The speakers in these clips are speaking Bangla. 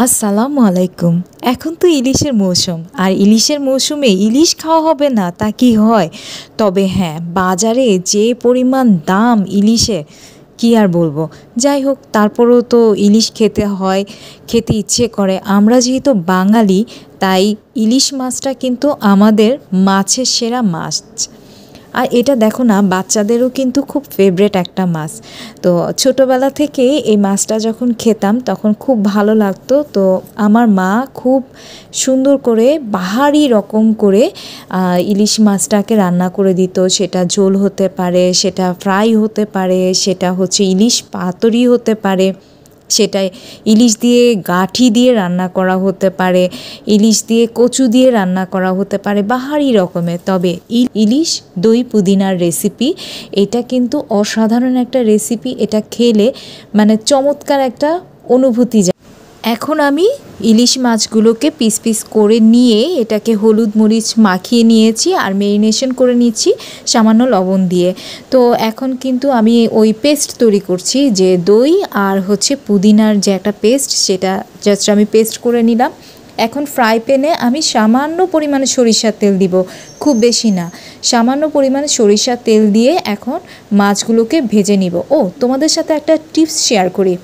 আসসালামু আলাইকুম। এখন তো ইলিশের মৌসুম, আর ইলিশের মৌসুমে ইলিশ খাওয়া হবে না তা কি হয়? তবে হ্যাঁ, বাজারে যে পরিমাণ দাম ইলিশে, কি আর বলবো। যাই হোক, তারপরেও তো ইলিশ খেতে হয়, খেতে ইচ্ছে করে। আমরা যেহেতু বাঙালি, তাই ইলিশ মাছটা কিন্তু আমাদের মাছের সেরা মাছ। আর এটা দেখো না, বাচ্চাদেরও কিন্তু খুব ফেভারেট একটা মাছ। তো ছোটোবেলা থেকে এই মাছটা যখন খেতাম তখন খুব ভালো লাগতো। তো আমার মা খুব সুন্দর করে বাহারি রকম করে ইলিশ মাছটাকে রান্না করে দিত। সেটা ঝোল হতে পারে, সেটা ফ্রাই হতে পারে, সেটা হচ্ছে ইলিশ পাতুরি হতে পারে, সেটা ইলিশ দিয়ে গাঁঠি দিয়ে রান্না করা হতে পারে, ইলিশ দিয়ে কচু দিয়ে রান্না করা হতে পারে, বাহারি রকমের। তবে ইলিশ দই পুদিনার রেসিপি, এটা কিন্তু অসাধারণ একটা রেসিপি। এটা খেলে মানে চমৎকার একটা অনুভূতি। এখন আমি ইলিশ মাছগুলোকে পিস পিস করে নিয়ে এটাকে হলুদ মরিচ মাখিয়ে নিয়েছি আর মেরিনেশন করে নিচ্ছি সামান্য লবণ দিয়ে। তো এখন কিন্তু আমি ওই পেস্ট তৈরি করছি, যে দই আর হচ্ছে পুদিনার যে একটা পেস্ট, সেটা জাস্ট আমি পেস্ট করে নিলাম। এখন ফ্রাই প্যানে আমি সামান্য পরিমাণে সরিষার তেল দিব, খুব বেশি না, সামান্য পরিমাণে সরিষার তেল দিয়ে এখন মাছগুলোকে ভেজে নিব। তোমাদের সাথে একটা টিপস শেয়ার করি।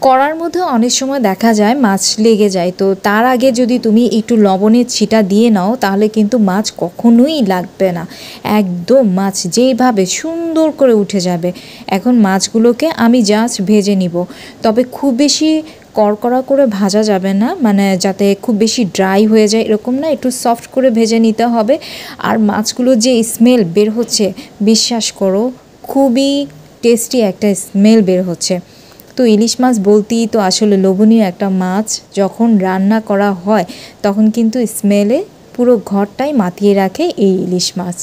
কড়ার মধ্যে অনেক সময় দেখা যায় মাছ লেগে যায়, তো তার আগে যদি তুমি একটু লবণের ছিটা দিয়ে নাও তাহলে কিন্তু মাছ কখনোই লাগবে না, একদম মাছ যেইভাবে সুন্দর করে উঠে যাবে। এখন মাছগুলোকে আমি জাস্ট ভেজে নিব, তবে খুব বেশি কড়কড়া করে ভাজা যাবে না, মানে যাতে খুব বেশি ড্রাই হয়ে যায় এরকম না, একটু সফট করে ভেজে নিতে হবে। আর মাছগুলোর যে স্মেল বের হচ্ছে, বিশ্বাস করো খুবই টেস্টি একটা স্মেল বের হচ্ছে। তো ইলিশ মাছ বলতেই তো আসলে লোভনীয় একটা মাছ। যখন রান্না করা হয় তখন কিন্তু স্মেলে পুরো ঘরটাই মাতিয়ে রাখে এই ইলিশ মাছ।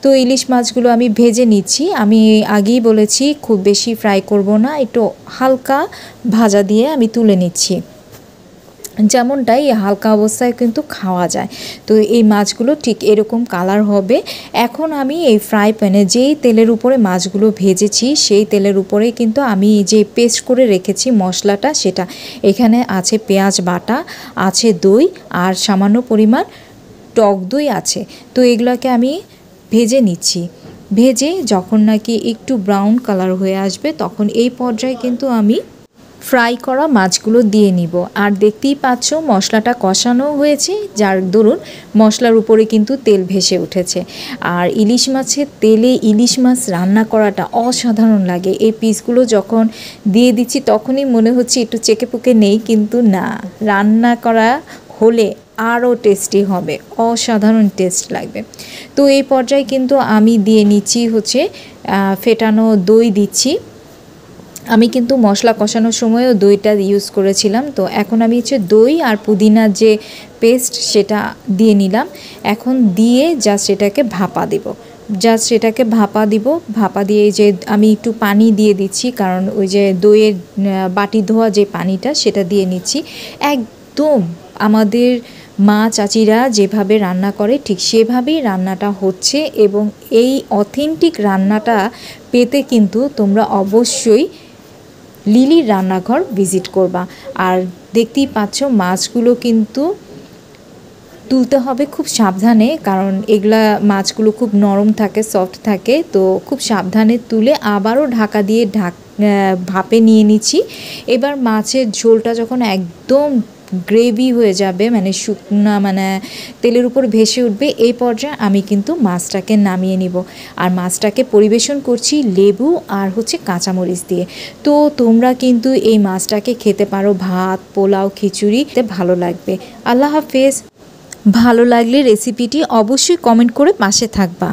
তো ইলিশ মাছগুলো আমি ভেজে নিচ্ছি। আমি আগেই বলেছি খুব বেশি ফ্রাই করব না, একটু হালকা ভাজা দিয়ে আমি তুলে নিচ্ছি, যেমনটাই হালকা অবস্থায় কিন্তু খাওয়া যায়। তো এই মাছগুলো ঠিক এরকম কালার হবে। এখন আমি এই ফ্রাই প্যানে যেই তেলের উপরে মাছগুলো ভেজেছি সেই তেলের উপরে কিন্তু আমি যে পেস্ট করে রেখেছি মশলাটা, সেটা এখানে আছে পেঁয়াজ বাটা, আছে দই আর সামান্য পরিমাণ টক দই আছে। তো এগুলোকে আমি ভেজে নিচ্ছি। ভেজে যখন নাকি একটু ব্রাউন কালার হয়ে আসবে তখন এই পর্যায়ে কিন্তু আমি ফ্রাই করা মাছগুলো দিয়ে নিব। আর দেখতেই পাচ্ছ মশলাটা কষানো হয়েছে, যার দরুন মশলার উপরে কিন্তু তেল ভেসে উঠেছে। আর ইলিশ মাছের তেলে ইলিশ মাছ রান্না করাটা অসাধারণ লাগে। এই পিসগুলো যখন দিয়ে দিচ্ছি তখনই মনে হচ্ছে একটু চেকে পুকে নেই, কিন্তু না, রান্না করা হলে আরও টেস্টি হবে, অসাধারণ টেস্ট লাগবে। তো এই পর্যায়ে কিন্তু আমি দিয়ে নিচ্ছি হচ্ছে ফেটানো দই দিচ্ছি। আমি কিন্তু মশলা কষানোর সময়ও দইটা ইউজ করেছিলাম। তো এখন আমি হচ্ছে দই আর পুদিনার যে পেস্ট সেটা দিয়ে নিলাম। এখন দিয়ে জাস্ট এটাকে ভাপা দিব, ভাপা দিয়ে যে আমি একটু পানি দিয়ে দিচ্ছি, কারণ ওই যে দইয়ের বাটি ধোয়া যে পানিটা সেটা দিয়ে নিচ্ছি। একদম আমাদের মা চাচিরা যেভাবে রান্না করে ঠিক সেভাবেই রান্নাটা হচ্ছে, এবং এই অথেন্টিক রান্নাটা পেতে কিন্তু তোমরা অবশ্যই লিলির রান্নাঘর ভিজিট করবা। আর দেখতেই পাচ্ছ মাছগুলো কিন্তু তুলতে হবে খুব সাবধানে, কারণ এগুলা মাছগুলো খুব নরম থাকে, সফট থাকে। তো খুব সাবধানে তুলে আবারও ঢাকা দিয়ে ভাপে নিয়ে নিচ্ছি। এবার মাছের ঝোলটা যখন একদম গ্রেভি হয়ে যাবে, মানে শুকনা, মানে তেলের উপর ভেসে উঠবে, এই পর্যায়ে আমি কিন্তু মাছটাকে নামিয়ে নিব। আর মাছটাকে পরিবেশন করছি লেবু আর হচ্ছে কাঁচামরিচ দিয়ে। তো তোমরা কিন্তু এই মাছটাকে খেতে পারো ভাত, পোলাও, খিচুড়িতে ভালো লাগবে। আল্লাহ হাফেজ। ভালো লাগলে রেসিপিটি অবশ্যই কমেন্ট করে পাশে থাকবা।